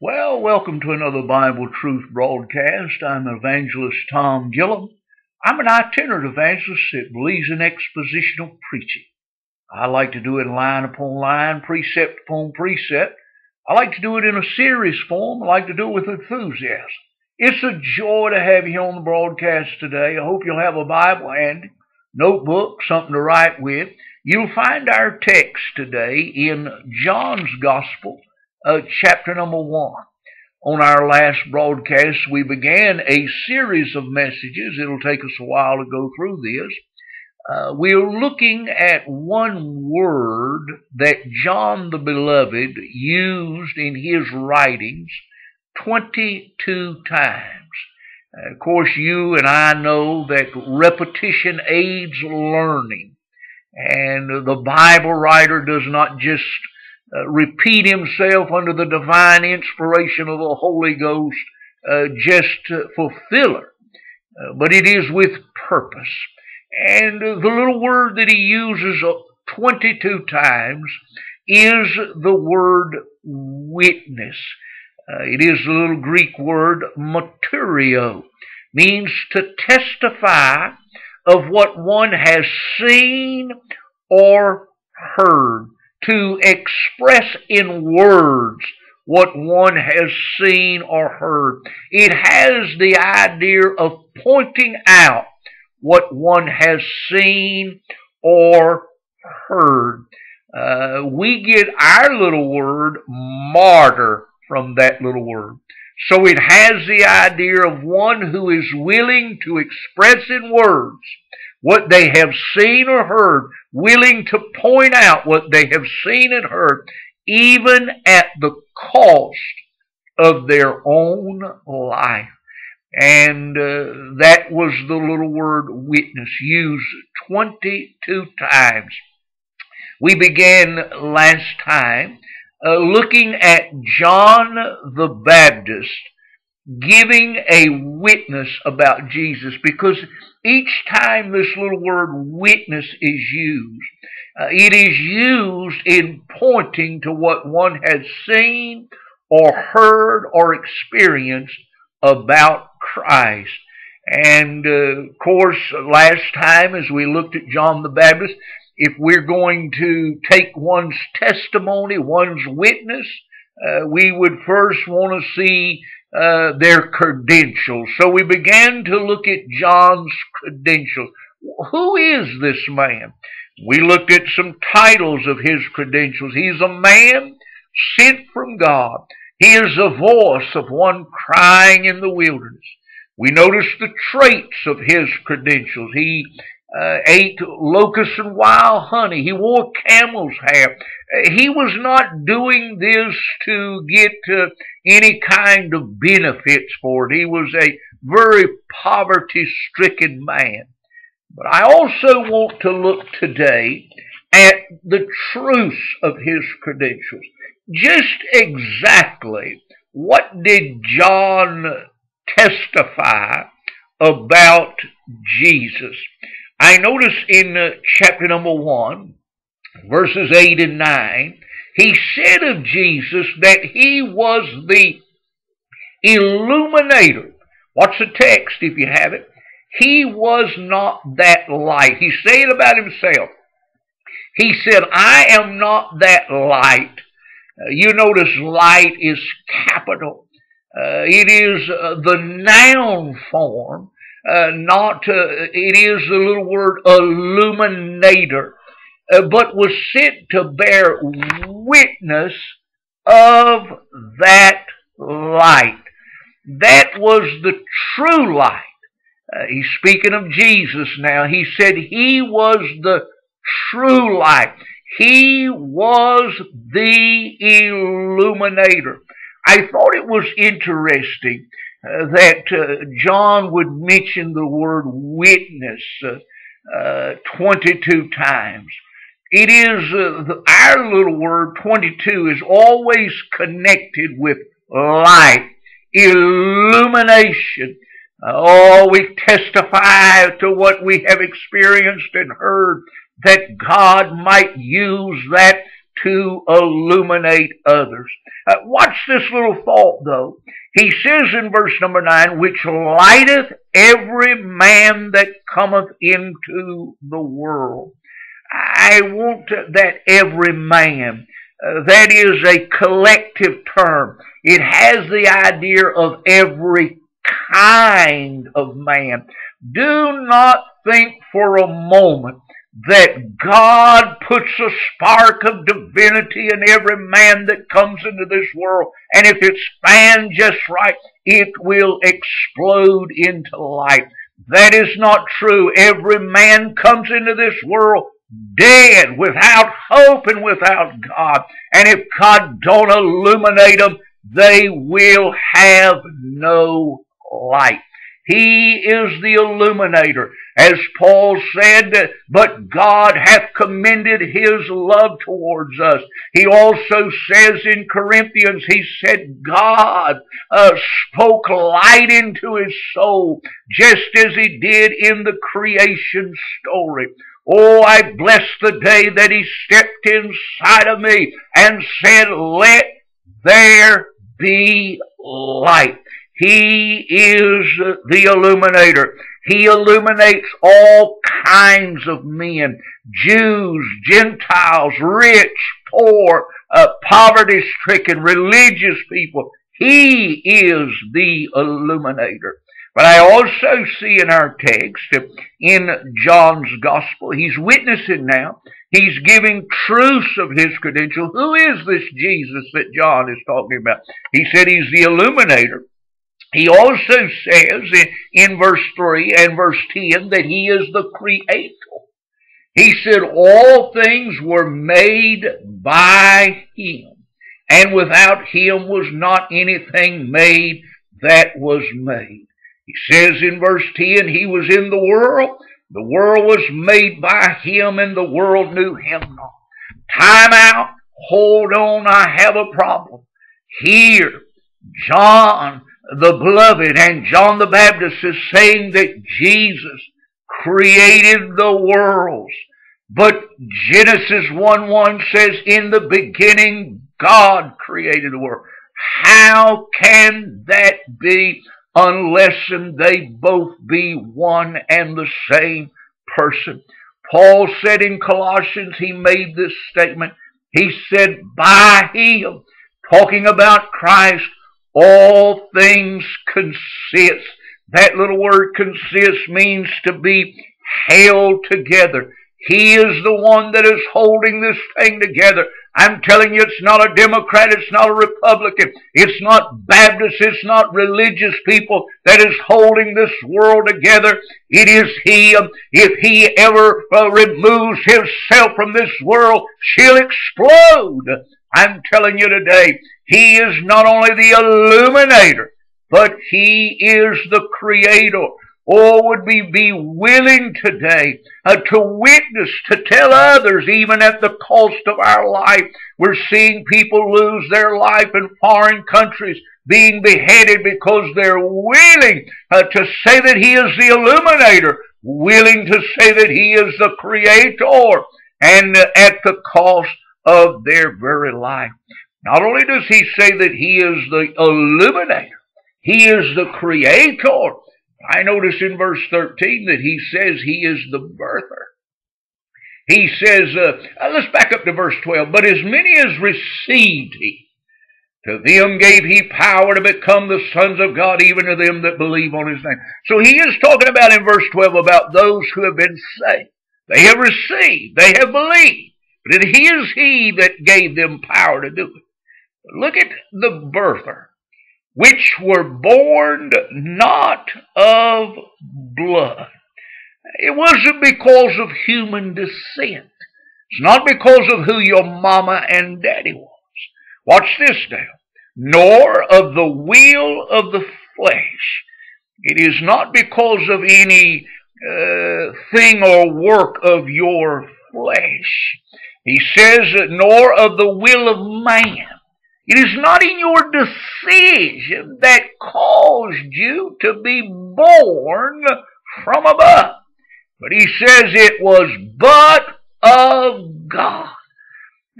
Well, welcome to another Bible Truth broadcast. I'm Evangelist Tom Gillum. I'm an itinerant evangelist that believes in expositional preaching. I like to do it line upon line, precept upon precept. I like to do it in a series form. I like to do it with enthusiasm. It's a joy to have you here on the broadcast today. I hope you'll have a Bible handy, notebook, something to write with. You'll find our text today in John's Gospel, chapter number 1. On our last broadcast, we began a series of messages. It'll take us a while to go through this. We're looking at one word that John the Beloved used in his writings 22 times. Of course, you and I know that repetition aids learning. And the Bible writer does not just repeat himself under the divine inspiration of the Holy Ghost just for filler, but it is with purpose. And the little word that he uses 22 times is the word witness. It is the little Greek word martyrio, means to testify of what one has seen or heard, to express in words what one has seen or heard. It has the idea of pointing out what one has seen or heard. We get our little word martyr from that little word. So it has the idea of one who is willing to express in words what they have seen or heard, willing to point out what they have seen and heard, even at the cost of their own life. And that was the little word witness, used 22 times. We began last time looking at John the Baptist giving a witness about Jesus, because each time this little word witness is used, it is used in pointing to what one has seen or heard or experienced about Christ. And of course, last time as we looked at John the Baptist, if we're going to take one's testimony, one's witness, we would first want to see their credentials. So we began to look at John's credentials. Who is this man? We looked at some titles of his credentials. He's a man sent from God. He is a voice of one crying in the wilderness. We noticed the traits of his credentials. He ate locusts and wild honey. He wore camel's hair. He was not doing this to get any kind of benefits for it. He was a very poverty-stricken man. But I also want to look today at the truth of his credentials. Just exactly what did John testify about Jesus? I notice in chapter number 1, verses 8 and 9, he said of Jesus that he was the illuminator. What's the text if you have it? He was not that light. He said about himself, he said, I am not that light. You notice light is capital. It is the noun form. It is the little word illuminator, but was sent to bear witness of that light. That was the true light. He's speaking of Jesus now. He said he was the true light. He was the illuminator. I thought it was interesting that John would mention the word witness 22 times. It is our little word 22 is always connected with light, illumination. We testify to what we have experienced and heard, that God might use that to illuminate others. Watch this little thought, though. He says in verse number 9, which lighteth every man that cometh into the world. I want that every man. That is a collective term. It has the idea of every kind of man. Do not think for a moment that God puts a spark of divinity in every man that comes into this world, and if it's fanned just right, it will explode into light. That is not true. Every man comes into this world dead, without hope and without God. And if God don't illuminate them, they will have no light. He is the illuminator. As Paul said, but God hath commended his love towards us. He also says in Corinthians, he said God spoke light into his soul, just as he did in the creation story. Oh, I bless the day that he stepped inside of me and said, let there be light. He is the illuminator. He illuminates all kinds of men, Jews, Gentiles, rich, poor, poverty-stricken, religious people. He is the illuminator. But I also see in our text, in John's gospel, he's witnessing now. He's giving truths of his credential. Who is this Jesus that John is talking about? He said he's the illuminator. He also says in verse 3 and verse 10 that he is the creator. He said all things were made by him, and without him was not anything made that was made. He says in verse 10, he was in the world was made by him, and the world knew him not. Time out, hold on, I have a problem. Here, John the beloved and John the Baptist is saying that Jesus created the worlds. But Genesis 1:1 says, in the beginning God created the world. How can that be unless they both be one and the same person? Paul said in Colossians, he made this statement. He said, by him, talking about Christ, all things consist. That little word consist means to be held together. He is the one that is holding this thing together. I'm telling you, it's not a Democrat, it's not a Republican, it's not Baptist, it's not religious people that is holding this world together. It is He. If He ever removes Himself from this world, she'll explode. I'm telling you today, He is not only the illuminator, but He is the creator. Oh, would we be willing today to witness, to tell others, even at the cost of our life? We're seeing people lose their life in foreign countries, being beheaded because they're willing to say that He is the illuminator, willing to say that He is the creator, and at the cost of their very life. Not only does He say that He is the illuminator, He is the creator. I notice in verse 13 that he says he is the birther. He says, let's back up to verse 12. But as many as received He, to them gave He power to become the sons of God, even to them that believe on His name. So he is talking about in verse 12 about those who have been saved. They have received, they have believed. But it is He that gave them power to do it. Look at the birther. Which were born not of blood. It wasn't because of human descent. It's not because of who your mama and daddy was. Watch this now. Nor of the will of the flesh. It is not because of any thing or work of your flesh. He says, nor of the will of man. It is not in your decision that caused you to be born from above. But he says it was but of God.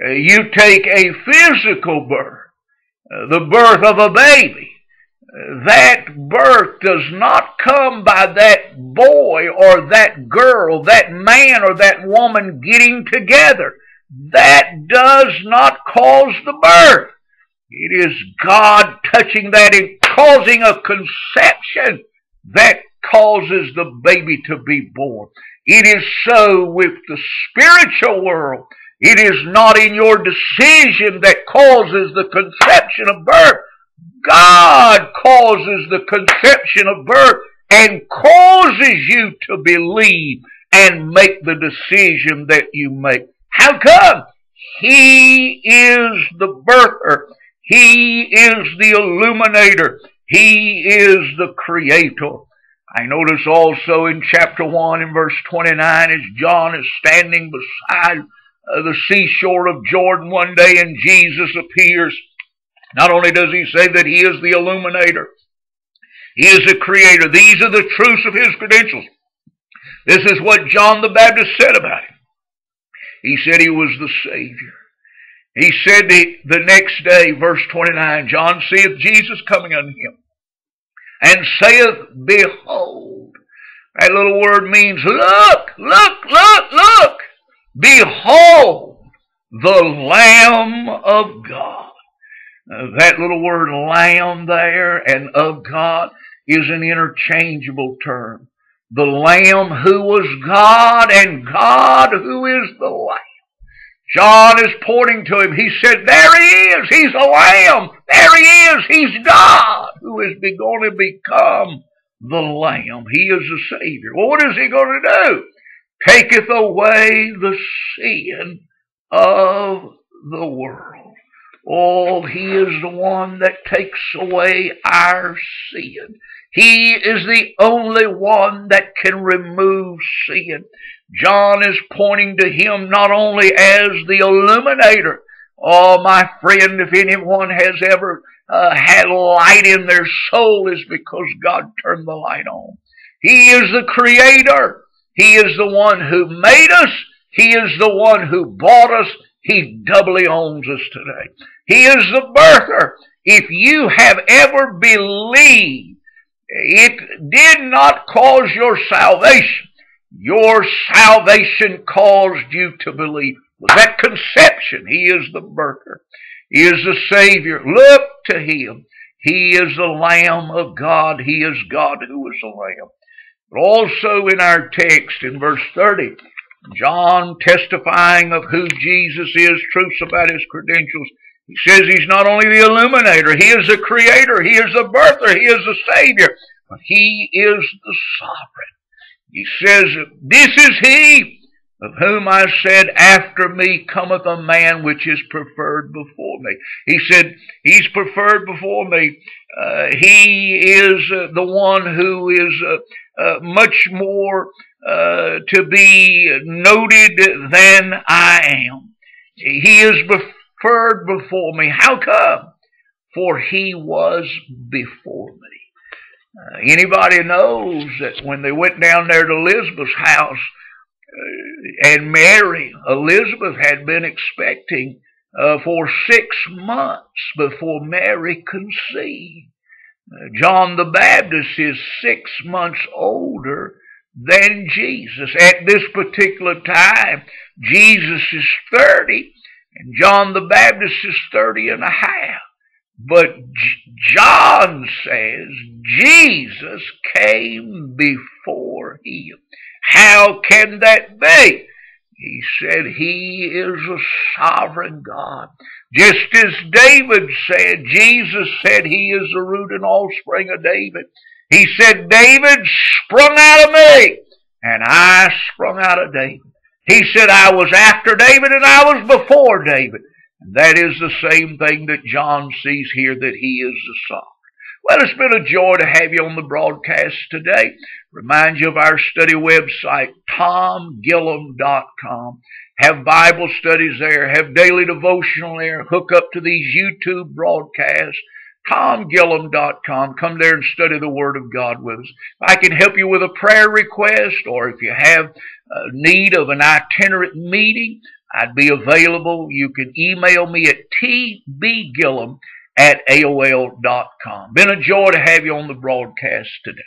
You take a physical birth, the birth of a baby. That birth does not come by that boy or that girl, that man or that woman getting together. That does not cause the birth. It is God touching that and causing a conception that causes the baby to be born. It is so with the spiritual world. It is not in your decision that causes the conception of birth. God causes the conception of birth and causes you to believe and make the decision that you make. How come? He is the birther. He is the illuminator. He is the creator. I notice also in chapter 1 and verse 29 as John is standing beside the seashore of Jordan one day and Jesus appears. Not only does he say that he is the illuminator, he is the creator. These are the truths of his credentials. This is what John the Baptist said about him. He said he was the Savior. He said the next day, verse 29, John seeth Jesus coming unto him, and saith, Behold. That little word means, look, look, look, look. Behold, the Lamb of God. That little word lamb there and of God is an interchangeable term. The Lamb who was God and God who is the Lamb. John is pointing to him. He said, there he is. He's a lamb. There he is. He's God who is going to become the Lamb. He is the Savior. Well, what is he going to do? Taketh away the sin of the world. Oh, he is the one that takes away our sin. He is the only one that can remove sin. John is pointing to him not only as the illuminator. Oh, my friend, if anyone has ever had light in their soul, is because God turned the light on. He is the creator. He is the one who made us. He is the one who bought us. He doubly owns us today. He is the birther. If you have ever believed, it did not cause your salvation. Your salvation caused you to believe. With that conception, he is the birther. He is the Savior. Look to him. He is the Lamb of God. He is God who is the Lamb. But also in our text in verse 30, John testifying of who Jesus is, truths about his credentials. He says he's not only the illuminator, he is the creator, he is the birther, he is the Savior, but he is the sovereign. He says, this is he of whom I said, after me cometh a man which is preferred before me. He said, he's preferred before me. He is the one who is much more to be noted than I am. He is preferred before me. How come? For he was before me. Anybody knows that when they went down there to Elizabeth's house, and Mary, Elizabeth had been expecting for 6 months before Mary conceived. John the Baptist is 6 months older than Jesus. At this particular time, Jesus is 30, and John the Baptist is 30 and a half. But John says Jesus came before him. How can that be? He said he is a sovereign God. Just as David said, Jesus said he is the root and offspring of David. He said, David sprung out of me, and I sprung out of David. He said, I was after David, and I was before David. And that is the same thing that John sees here, that he is the sovereign. Well, it's been a joy to have you on the broadcast today. Remind you of our study website, TomGillum.com. Have Bible studies there. Have daily devotional there. Hook up to these YouTube broadcasts. TomGillum.com. Come there and study the Word of God with us. If I can help you with a prayer request, or if you have need of an itinerant meeting, I'd be available. You can email me at tbgillum@aol.com. Been a joy to have you on the broadcast today.